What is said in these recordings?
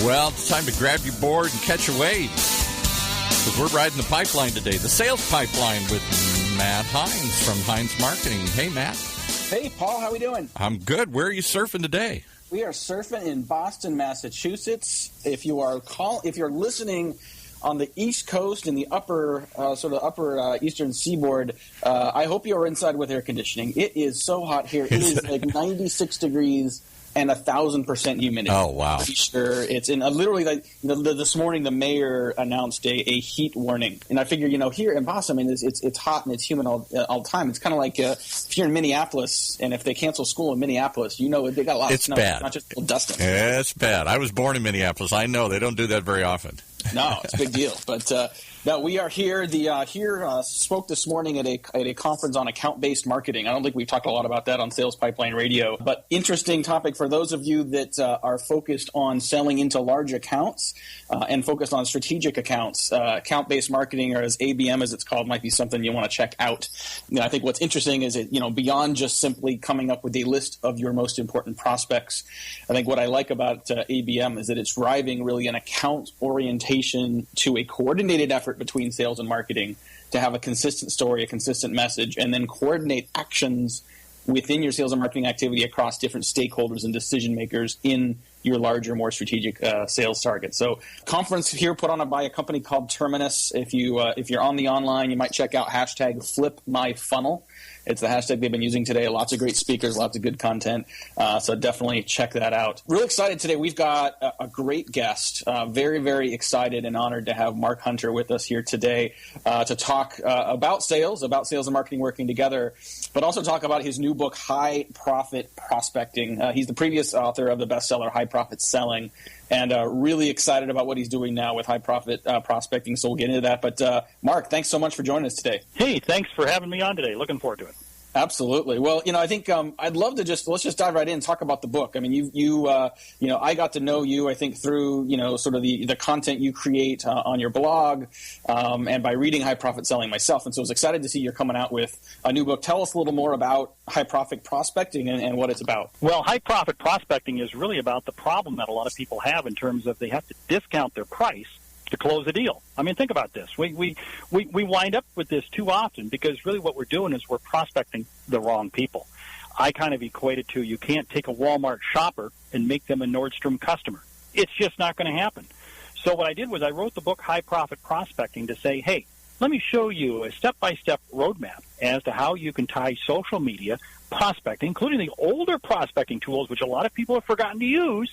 Well, it's time to grab your board and catch a wave, because we're riding the pipeline today, the sales pipeline with Matt Hines from Hines Marketing. Hey, Matt. Hey, Paul. How we doing? I'm good. Where are you surfing today? We are surfing in Boston, Massachusetts. If you're listening on the East Coast in the upper Eastern Seaboard, I hope you are inside with air conditioning. It is so hot here. It is like 96 degrees and 1,000% humidity. Oh, wow. Pretty sure it's in literally like this morning the mayor announced a heat warning. And I figure, here in Boston, I mean, it's hot and it's humid all the time. It's kind of like if you're in Minneapolis and if they cancel school in Minneapolis, they got a lot of snow. Bad. It's not just people dusting. It's bad. I was born in Minneapolis. I know they don't do that very often. No, it's a big deal. But no, we are here. Spoke this morning at a conference on account-based marketing. I don't think we've talked a lot about that on Sales Pipeline Radio, but interesting topic for those of you that are focused on selling into large accounts and focused on strategic accounts. Account-based marketing, or as ABM as it's called, might be something you want to check out. I think what's interesting is beyond just simply coming up with a list of your most important prospects. I think what I like about ABM is that it's driving really an account orientation to a coordinated effort between sales and marketing to have a consistent story, a consistent message, and then coordinate actions within your sales and marketing activity across different stakeholders and decision makers in your larger, more strategic sales targets. So, conference here put on by a company called Terminus. If you're on the online, you might check out #FlipMyFunnel. It's the hashtag they've been using today. Lots of great speakers, lots of good content. So definitely check that out. Really excited today. We've got a great guest. Very, very excited and honored to have Mark Hunter with us here today to talk about sales and marketing working together, but also talk about his new book, High Profit Prospecting. He's the previous author of the bestseller, High Profit Selling, and really excited about what he's doing now with high profit prospecting. So we'll get into that. But Mark, thanks so much for joining us today. Hey, thanks for having me on today. Looking forward to it. Absolutely. Well, I think I'd love to let's just dive right in and talk about the book. I mean, I got to know you, I think, through, sort of the content you create on your blog and by reading High Profit Selling myself. And so I was excited to see you're coming out with a new book. Tell us a little more about high profit prospecting and what it's about. Well, high profit prospecting is really about the problem that a lot of people have in terms of they have to discount their price to close a deal. I mean, think about this. We wind up with this too often because really what we're doing is we're prospecting the wrong people. I kind of equate it to you can't take a Walmart shopper and make them a Nordstrom customer. It's just not going to happen. So what I did was I wrote the book High Profit Prospecting to say, hey, let me show you a step-by-step roadmap as to how you can tie social media prospecting, including the older prospecting tools, which a lot of people have forgotten to use,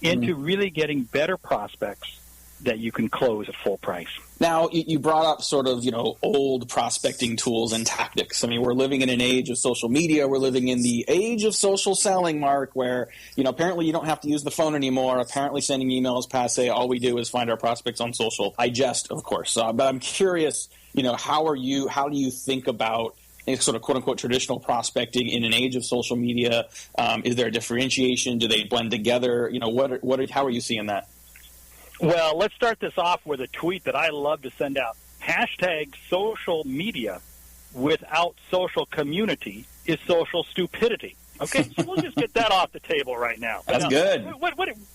into really getting better prospects that you can close at full price. Now, you brought up sort of, old prospecting tools and tactics. I mean, we're living in an age of social media. We're living in the age of social selling, Mark, where, apparently you don't have to use the phone anymore. Apparently sending emails passe. All we do is find our prospects on social. I jest, of course. But I'm curious, how do you think about sort of quote-unquote traditional prospecting in an age of social media? Is there a differentiation? Do they blend together? How are you seeing that? Well, let's start this off with a tweet that I love to send out. Hashtag social media without social community is social stupidity. Okay, so we'll just get that off the table right now. That's good.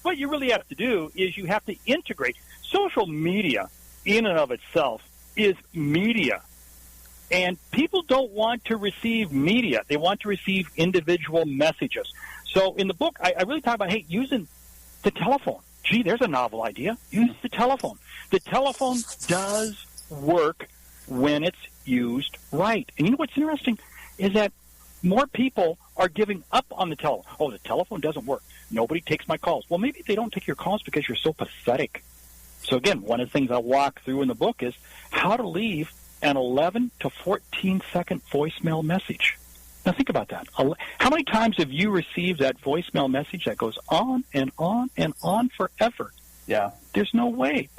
What you really have to do is you have to integrate. Social media in and of itself is media. And people don't want to receive media. They want to receive individual messages. So in the book, I really talk about, using the telephone. Gee, there's a novel idea. Use the telephone. The telephone does work when it's used right. And you know what's interesting is that more people are giving up on the telephone. Oh, the telephone doesn't work. Nobody takes my calls. Well, maybe they don't take your calls because you're so pathetic. So again, one of the things I walk through in the book is how to leave an 11 to 14 second voicemail message. Now think about that. How many times have you received that voicemail message that goes on and on and on forever? Yeah. There's no way,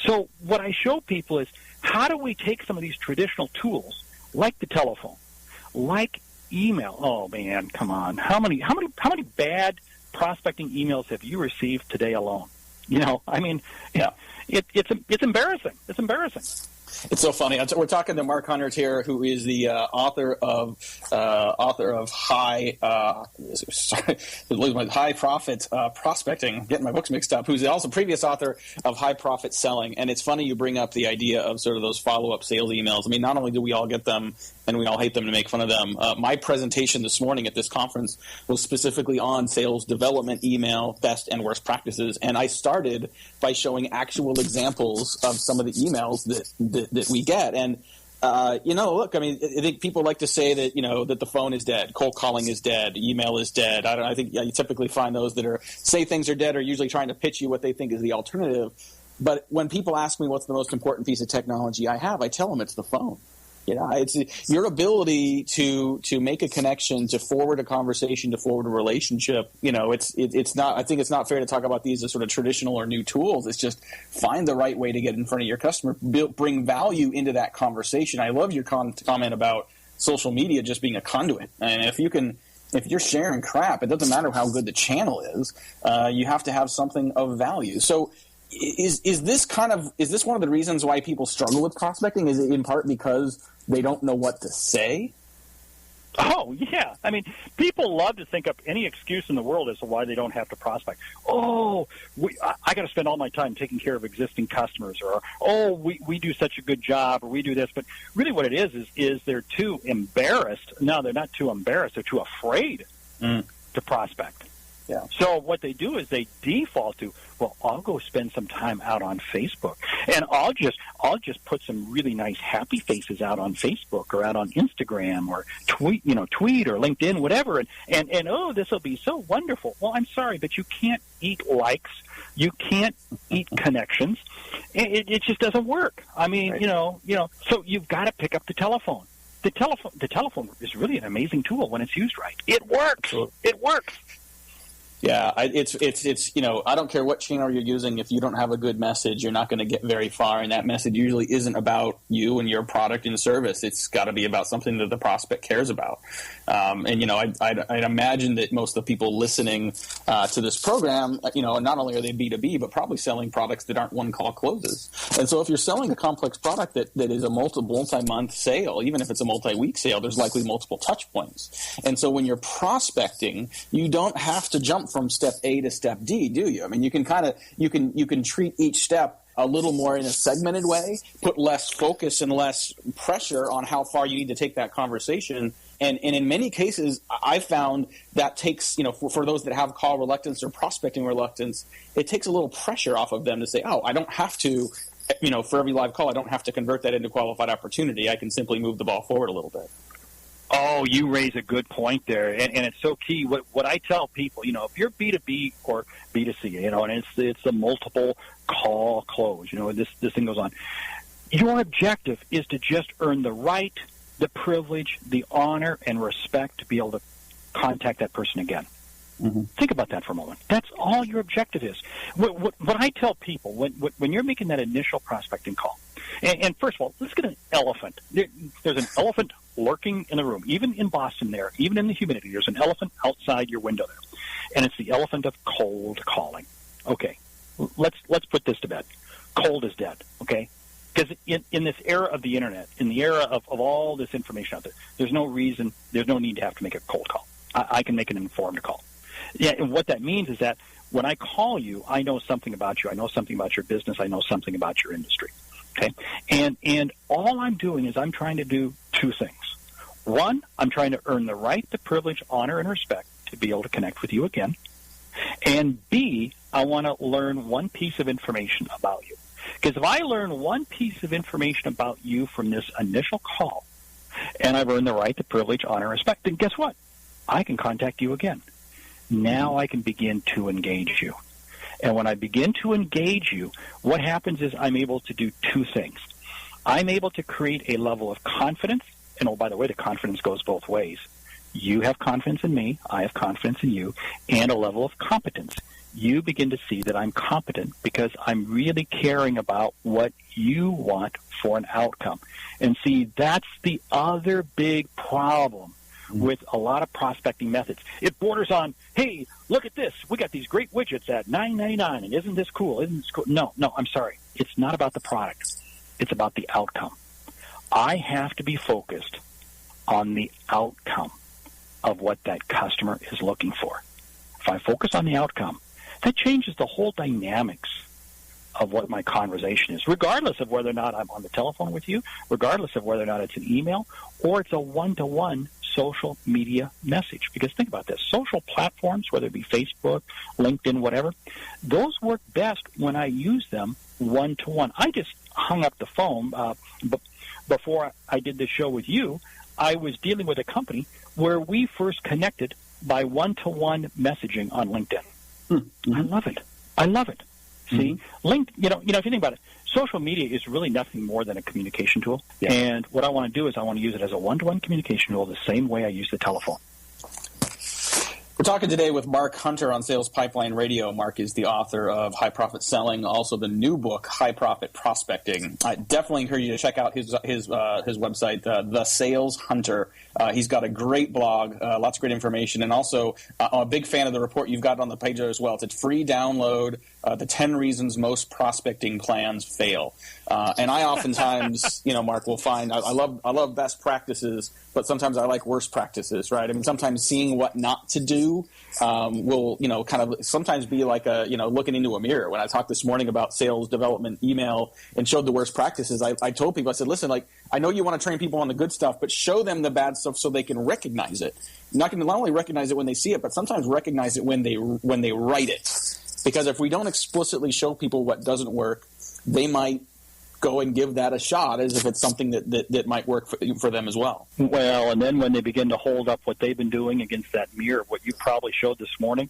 So what I show people is how do we take some of these traditional tools like the telephone, like email. Oh man, come on. How many bad prospecting emails have you received today alone? It's embarrassing. It's embarrassing. It's so funny. We're talking to Mark Hundert here, who is the author of High Profit Prospecting. Getting my books mixed up. Who's also previous author of High Profit Selling. And it's funny you bring up the idea of sort of those follow-up sales emails. I mean, not only do we all get them and we all hate them to make fun of them. My presentation this morning at this conference was specifically on sales development email best and worst practices, and I started by showing actual examples of some of the emails that we get. And look, I mean, I think people like to say that that the phone is dead, cold calling is dead, email is dead. I think you typically find those that say things are dead are usually trying to pitch you what they think is the alternative. But when people ask me what's the most important piece of technology I have, I tell them it's the phone. It's your ability to make a connection, to forward a conversation, to forward a relationship. It's not. I think it's not fair to talk about these as sort of traditional or new tools. It's just find the right way to get in front of your customer, bring value into that conversation. I love your comment about social media just being a conduit, and if you're sharing crap, it doesn't matter how good the channel is. You have to have something of value. So. Is this one of the reasons why people struggle with prospecting? Is it in part because they don't know what to say? Oh, yeah. I mean, people love to think up any excuse in the world as to why they don't have to prospect. I got to spend all my time taking care of existing customers, or, we do such a good job, or we do this. But really what it is they're too embarrassed. No, they're not too embarrassed. They're too afraid to prospect. Yeah. So what they do is they default to, I'll go spend some time out on Facebook, and I'll just put some really nice happy faces out on Facebook or out on Instagram or tweet or LinkedIn, whatever, and this will be so wonderful. Well, I'm sorry, but you can't eat likes, you can't eat connections. It just doesn't work. I mean, right. So you've got to pick up the telephone. The telephone is really an amazing tool when it's used right. It works. It works. Yeah, it's I don't care what channel you're using. If you don't have a good message, you're not going to get very far. And that message usually isn't about you and your product and service. It's got to be about something that the prospect cares about. I'd imagine that most of the people listening to this program, not only are they B2B, but probably selling products that aren't one-call closes. And so if you're selling a complex product that is a multi-month sale, even if it's a multi-week sale, there's likely multiple touch points. And so when you're prospecting, you don't have to jump from step A to step D, do you? I mean, you can treat each step a little more in a segmented way, put less focus and less pressure on how far you need to take that conversation. And in many cases, I've found that takes, for those that have call reluctance or prospecting reluctance, it takes a little pressure off of them to say, I don't have to, for every live call, I don't have to convert that into qualified opportunity. I can simply move the ball forward a little bit. Oh, you raise a good point there, and it's so key. What I tell people, if you're B2B or B2C, and it's a multiple call close, this thing goes on. Your objective is to just earn the right, the privilege, the honor, and respect to be able to contact that person again. Mm-hmm. Think about that for a moment. That's all your objective is. What I tell people when you're making that initial prospecting call, and first of all, let's get an elephant. There's an elephant lurking in the room, even in Boston there, even in the humidity. There's an elephant outside your window there, and it's the elephant of cold calling. Okay, let's put this to bed. Cold is dead, okay? Because in this era of the Internet, in the era of all this information out there, there's no need to have to make a cold call. I can make an informed call. Yeah, and what that means is that when I call you, I know something about you. I know something about your business. I know something about your industry. Okay, and all I'm doing is I'm trying to do two things. One, I'm trying to earn the right, the privilege, honor, and respect to be able to connect with you again. And B, I want to learn one piece of information about you. Because if I learn one piece of information about you from this initial call, and I've earned the right, the privilege, honor, and respect, then guess what? I can contact you again. Now I can begin to engage you. And when I begin to engage you, what happens is I'm able to do two things. I'm able to create a level of confidence, and by the way, the confidence goes both ways. You have confidence in me, I have confidence in you, and a level of competence. You begin to see that I'm competent because I'm really caring about what you want for an outcome. And see, that's the other big problem with a lot of prospecting methods. It borders on, hey, look at this. We got these great widgets at $9.99, and isn't this cool? Isn't this cool? No, I'm sorry. It's not about the product. It's about the outcome. I have to be focused on the outcome of what that customer is looking for. If I focus on the outcome, that changes the whole dynamics of what my conversation is, regardless of whether or not I'm on the telephone with you, regardless of whether or not it's an email, or it's a one-to-one social media message. Because think about this. Social platforms, whether it be Facebook, LinkedIn, whatever, those work best when I use them one-to-one. I just hung up the phone. Before I did this show with you, I was dealing with a company where we first connected by one-to-one messaging on LinkedIn. Mm-hmm. I love it. See, if you think about it, social media is really nothing more than a communication tool. Yeah. And what I want to do is I want to use it as a one-to-one communication tool the same way I use the telephone. We're talking today with Mark Hunter on Sales Pipeline Radio. Mark is the author of High Profit Selling, also the new book, High Profit Prospecting. I definitely encourage you to check out his website, The Sales Hunter. He's got a great blog, lots of great information, and also I'm a big fan of the report you've got on the page there as well. It's a free download, the 10 reasons most prospecting plans fail. And I oftentimes, Mark, will find I love best practices, but sometimes I like worst practices, right? I mean, sometimes seeing what not to do will, kind of sometimes be like looking into a mirror. When I talked this morning about sales development email and showed the worst practices, I told people, I said, listen, I know you want to train people on the good stuff, but show them the bad stuff so they can recognize it. Not only recognize it when they see it, but sometimes recognize it when they write it. Because if we don't explicitly show people what doesn't work, they might go and give that a shot as if it's something that might work for them as well. Well, and then when they begin to hold up what they've been doing against that mirror, what you probably showed this morning,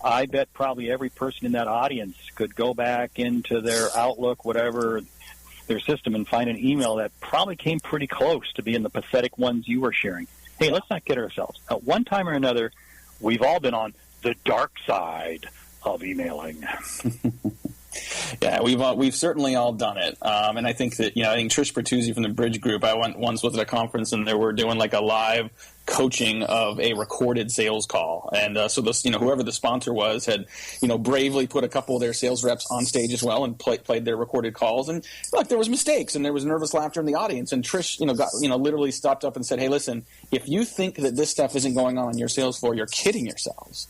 I bet probably every person in that audience could go back into their Outlook, whatever, their system, and find an email that probably came pretty close to being the pathetic ones you were sharing. Hey, let's not kid ourselves. At one time or another, we've all been on the dark side of emailing. Yeah, we've certainly all done it, and I think that I think Trish Bertuzzi from the Bridge Group. I once was at a conference and they were doing like a live coaching of a recorded sales call, and so this whoever the sponsor was had bravely put a couple of their sales reps on stage as well and played their recorded calls, and look, there was mistakes and there was nervous laughter in the audience, and Trish got literally stopped up and said, hey, listen, if you think that this stuff isn't going on your sales floor, you're kidding yourselves.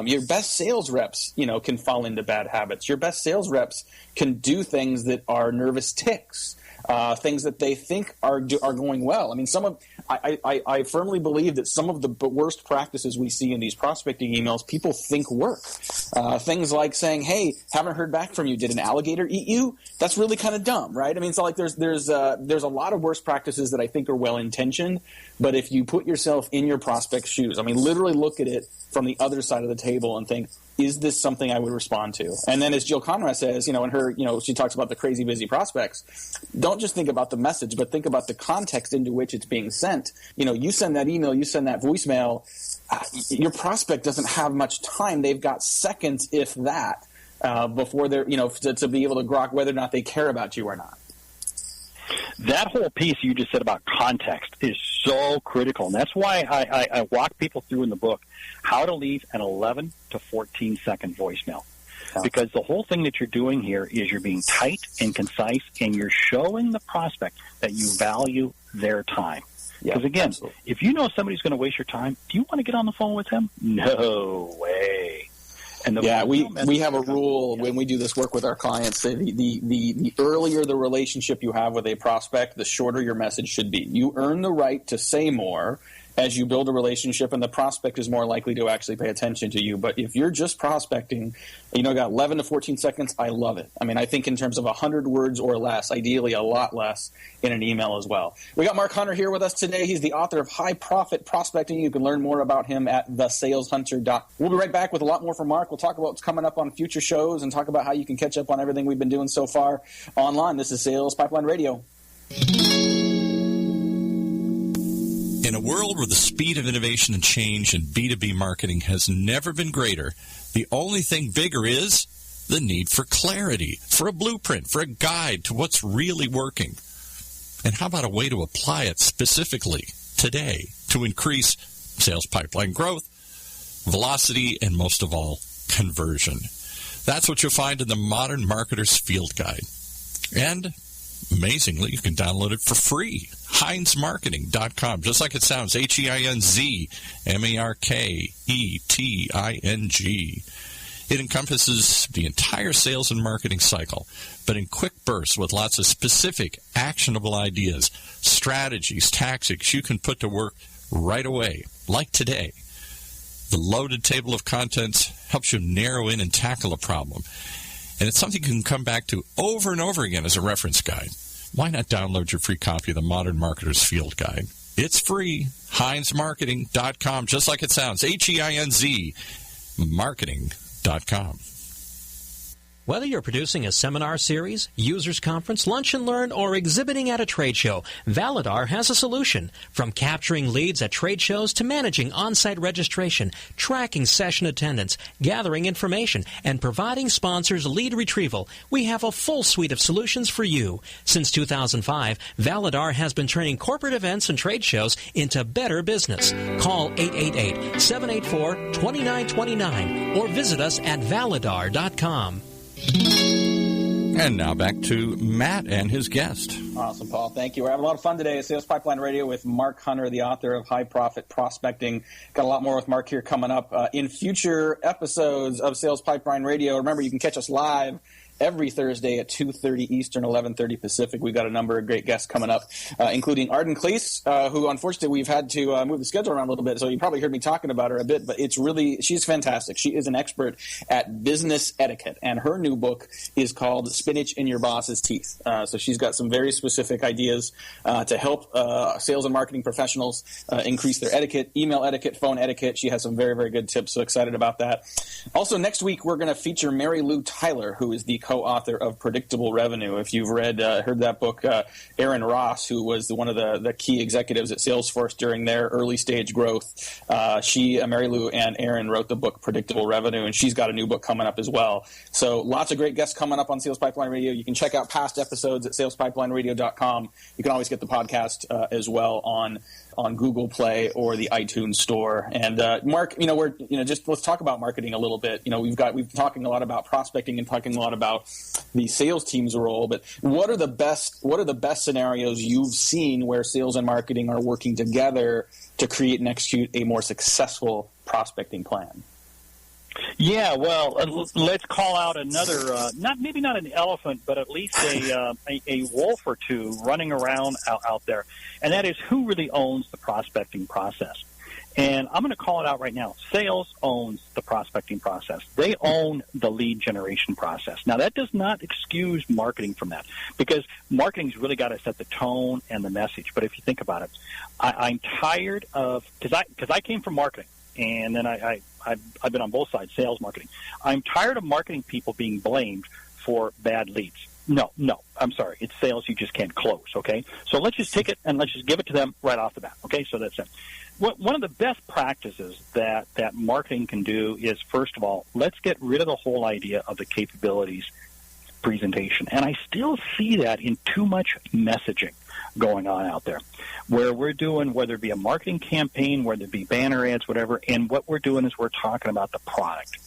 Your best sales reps can fall into bad habits. Your best sales reps can do things that are nervous tics. Things that they think are going well. I mean, I firmly believe that some of the worst practices we see in these prospecting emails, people think work. Things like saying, "Hey, haven't heard back from you. Did an alligator eat you?" That's really kind of dumb, right? I mean, it's like there's a lot of worst practices that I think are well intentioned, but if you put yourself in your prospect's shoes, I mean, literally look at it from the other side of the table and think, is this something I would respond to? And then as Jill Conrad says, in her, she talks about the crazy busy prospects. Don't just think about the message, but think about the context into which it's being sent. You send that email, you send that voicemail, your prospect doesn't have much time. They've got seconds, if that, before they're, to be able to grok whether or not they care about you or not. That whole piece you just said about context is so critical, and that's why I walk people through in the book how to leave an 11 to 14-second voicemail. Because the whole thing that you're doing here is you're being tight and concise, and you're showing the prospect that you value their time. Because, again, absolutely. If you know somebody's going to waste your time, do you want to get on the phone with them? No way. And we have a rule when we do this work with our clients. The earlier the relationship you have with a prospect, the shorter your message should be. You earn the right to say more as you build a relationship, and the prospect is more likely to actually pay attention to you. But if you're just prospecting, got 11 to 14 seconds, I love it. I mean, I think in terms of 100 words or less, ideally a lot less in an email as well. We got Mark Hunter here with us today. He's the author of High Profit Prospecting. You can learn more about him at thesaleshunter.com. We'll be right back with a lot more from Mark. We'll talk about what's coming up on future shows and talk about how you can catch up on everything we've been doing so far online. This is Sales Pipeline Radio. In a world where the speed of innovation and change in B2B marketing has never been greater, the only thing bigger is the need for clarity, for a blueprint, for a guide to what's really working. And how about a way to apply it specifically today to increase sales pipeline growth, velocity, and most of all, conversion? That's what you'll find in the Modern Marketer's Field Guide. And Amazingly, you can download it for free. HeinzMarketing.com, just like it sounds, HeinzMarketing. It encompasses the entire sales and marketing cycle, but in quick bursts with lots of specific, actionable ideas, strategies, tactics you can put to work right away, like today. The loaded table of contents helps you narrow in and tackle a problem. And it's something you can come back to over and over again as a reference guide. Why not download your free copy of the Modern Marketer's Field Guide? It's free. HeinzMarketing.com, just like it sounds. HEINZ Marketing.com. Whether you're producing a seminar series, users conference, lunch and learn, or exhibiting at a trade show, Validar has a solution. From capturing leads at trade shows to managing on-site registration, tracking session attendance, gathering information, and providing sponsors lead retrieval, we have a full suite of solutions for you. Since 2005, Validar has been turning corporate events and trade shows into better business. Call 888-784-2929 or visit us at validar.com. And now back to Matt and his guest. Awesome, Paul. Thank you. We're having a lot of fun today at Sales Pipeline Radio with Mark Hunter, the author of High Profit Prospecting. Got a lot more with Mark here coming up in future episodes of Sales Pipeline Radio. Remember, you can catch us live every Thursday at 2:30 Eastern, 11:30 Pacific. We've got a number of great guests coming up, including Arden Cleese, who unfortunately we've had to move the schedule around a little bit, so you probably heard me talking about her a bit, but she's fantastic. She is an expert at business etiquette, and her new book is called Spinach in Your Boss's Teeth. So she's got some very specific ideas to help sales and marketing professionals increase their etiquette, email etiquette, phone etiquette. She has some very, very good tips, so excited about that. Also, next week, we're going to feature Mary Lou Tyler, who is the co-author of Predictable Revenue. If you've heard that book, Aaron Ross, who was one of the key executives at Salesforce during their early stage growth, Mary Lou and Aaron wrote the book Predictable Revenue, and she's got a new book coming up as well. So lots of great guests coming up on Sales Pipeline Radio. You can check out past episodes at salespipelineradio.com. You can always get the podcast as well on Google Play or the iTunes Store. And Mark, let's talk about marketing a little bit. We've been talking a lot about prospecting and talking a lot about the sales team's role. But what are the best scenarios you've seen where sales and marketing are working together to create and execute a more successful prospecting plan? Yeah, well, let's call out another, maybe not an elephant, but at least a wolf or two running around out there, and that is who really owns the prospecting process. And I'm going to call it out right now. Sales owns the prospecting process. They own the lead generation process. Now, that does not excuse marketing from that, because marketing's really got to set the tone and the message. But if you think about it, I'm tired of, because I came from marketing, and then I've been on both sides, sales, marketing. I'm tired of marketing people being blamed for bad leads. No, I'm sorry. It's sales you just can't close, okay? So let's just take it and let's just give it to them right off the bat, okay? So that's it. One of the best practices that marketing can do is, first of all, let's get rid of the whole idea of the capabilities presentation. And I still see that in too much messaging going on out there, where we're doing, whether it be a marketing campaign, whether it be banner ads, whatever, and what we're doing is we're talking about the product.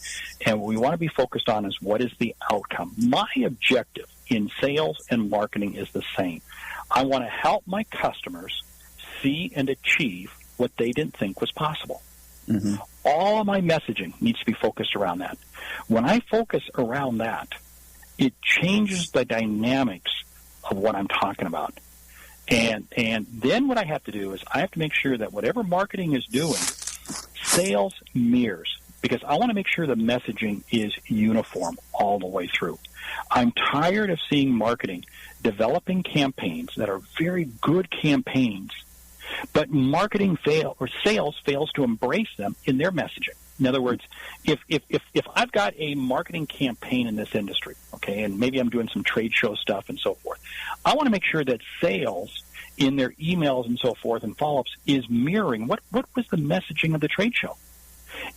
And what we want to be focused on is what is the outcome. My objective in sales and marketing is the same. I want to help my customers see and achieve what they didn't think was possible. Mm-hmm. All of my messaging needs to be focused around that. When I focus around that, it changes the dynamics of what I'm talking about. And then what I have to do is I have to make sure that whatever marketing is doing, sales mirrors, because I want to make sure the messaging is uniform all the way through. I'm tired of seeing marketing developing campaigns that are very good campaigns, but marketing sales fails to embrace them in their messaging. In other words, if I've got a marketing campaign in this industry, okay, and maybe I'm doing some trade show stuff and so forth, I want to make sure that sales in their emails and so forth and follow-ups is mirroring what was the messaging of the trade show.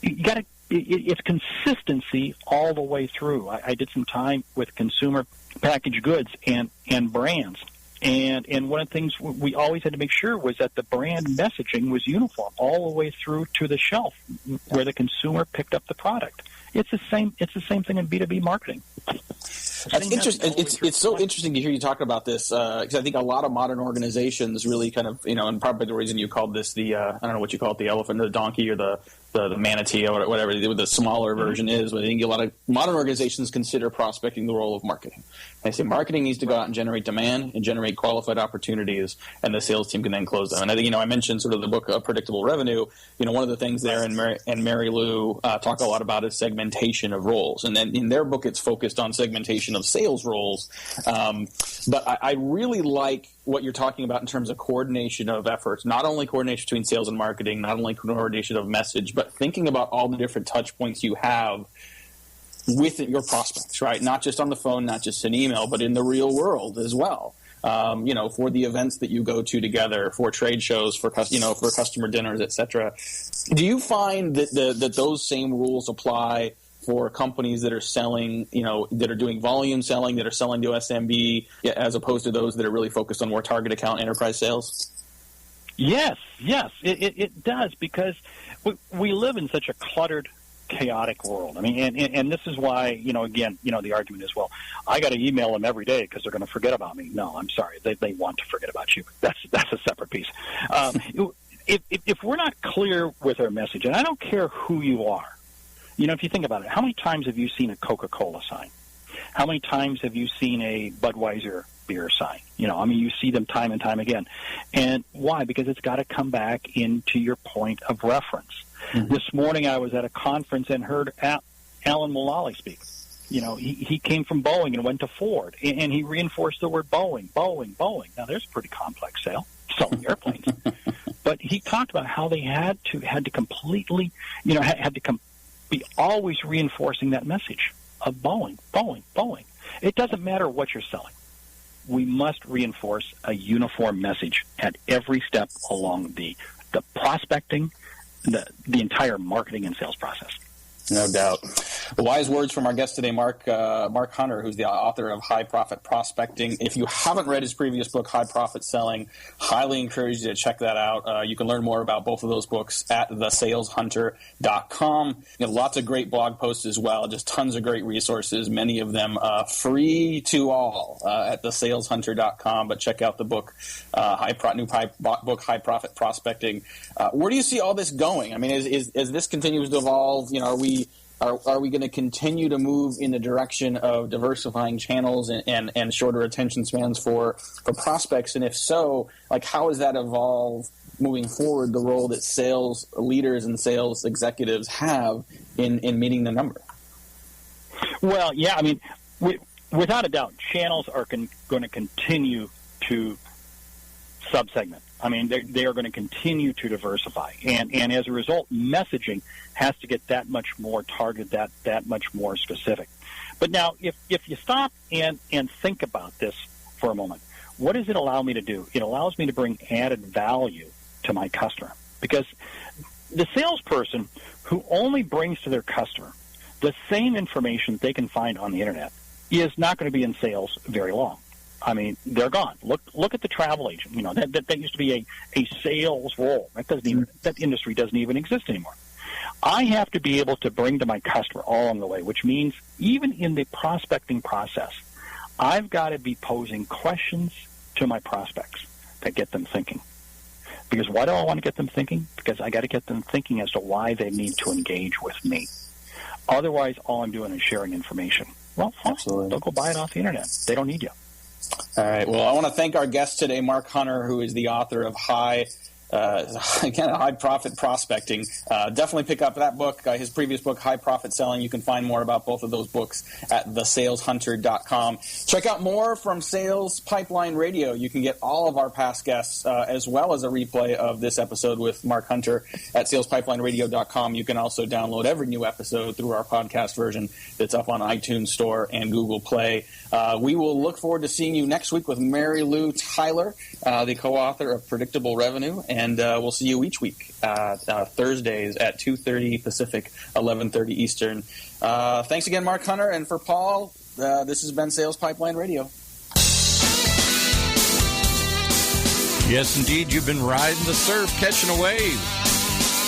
You got to. It's consistency all the way through. I did some time with consumer packaged goods and brands. And one of the things we always had to make sure was that the brand messaging was uniform all the way through to the shelf where the consumer picked up the product. It's the same thing in B2B marketing. That's interesting. It's so interesting to hear you talk about this because I think a lot of modern organizations really kind of, and probably the reason you called this the I don't know what you call it, the elephant or the donkey or the manatee or whatever the smaller version is, but I think a lot of modern organizations consider prospecting the role of marketing. They say marketing needs to go out and generate demand and generate qualified opportunities, and the sales team can then close them. And I think, I mentioned sort of the book Predictable Revenue. One of the things there and Mary Lou talk a lot about is segmentation of roles. And then in their book, it's focused on segmentation of sales roles. But I really like what you're talking about in terms of coordination of efforts, not only coordination between sales and marketing, not only coordination of message, but thinking about all the different touch points you have with your prospects, right? Not just on the phone, not just in email, but in the real world as well. For the events that you go to together, for trade shows, for customer dinners, et cetera. Do you find that those same rules apply for companies that are selling, that are doing volume selling, that are selling to SMB, as opposed to those that are really focused on more target account enterprise sales? Yes, it does, because we live in such a cluttered, chaotic world. I mean, and this is why, again, the argument is, well, I got to email them every day because they're going to forget about me. No, I'm sorry. They want to forget about you. That's a separate piece. If we're not clear with our message, and I don't care who you are, if you think about it, how many times have you seen a Coca-Cola sign? How many times have you seen a Budweiser beer sign? You see them time and time again. And why? Because it's got to come back into your point of reference. Mm-hmm. This morning I was at a conference and heard Alan Mulally speak. He came from Boeing and went to Ford, and he reinforced the word Boeing. Now, there's a pretty complex sale, selling airplanes. But he talked about how they had to completely, had to be always reinforcing that message of Boeing. It doesn't matter what you're selling. We must reinforce a uniform message at every step along the prospecting, the entire marketing and sales process. No doubt. Wise words from our guest today, Mark Hunter, who's the author of High Profit Prospecting. If you haven't read his previous book, High Profit Selling, highly encourage you to check that out. You can learn more about both of those books at thesaleshunter.com. Lots of great blog posts as well, just tons of great resources, many of them free to all at thesaleshunter.com. But check out the book, High Profit Prospecting. Where do you see all this going? I mean, as this continues to evolve, are we going to continue to move in the direction of diversifying channels and shorter attention spans for prospects? And if so, how does that evolve moving forward, the role that sales leaders and sales executives have in meeting the number? Well, yeah, I mean, without a doubt, channels are going to continue to subsegment. I mean, they are going to continue to diversify. And as a result, messaging has to get that much more targeted, that much more specific. But now, if you stop and think about this for a moment, what does it allow me to do? It allows me to bring added value to my customer. Because the salesperson who only brings to their customer the same information they can find on the Internet is not going to be in sales very long. I mean, they're gone. Look at the travel agent. That used to be a sales role. That industry doesn't even exist anymore. I have to be able to bring to my customer all along the way, which means even in the prospecting process, I've got to be posing questions to my prospects that get them thinking. Because why do I want to get them thinking? Because I got to get them thinking as to why they need to engage with me. Otherwise, all I'm doing is sharing information. Well, absolutely. They'll go buy it off the Internet. They don't need you. All right. Well, I want to thank our guest today, Mark Hunter, who is the author of High Profit Prospecting. Definitely pick up that book, his previous book, High Profit Selling. You can find more about both of those books at thesaleshunter.com. Check out more from Sales Pipeline Radio. You can get all of our past guests as well as a replay of this episode with Mark Hunter at salespipelineradio.com. You can also download every new episode through our podcast version that's up on iTunes Store and Google Play. We will look forward to seeing you next week with Mary Lou Tyler, the co-author of Predictable Revenue, and we'll see you each week Thursdays at 2:30 Pacific, 11:30 Eastern. Thanks again, Mark Hunter, and for Paul, this has been Sales Pipeline Radio. Yes, indeed, you've been riding the surf, catching a wave,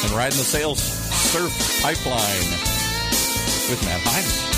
and riding the sales surf pipeline with Matt Hines.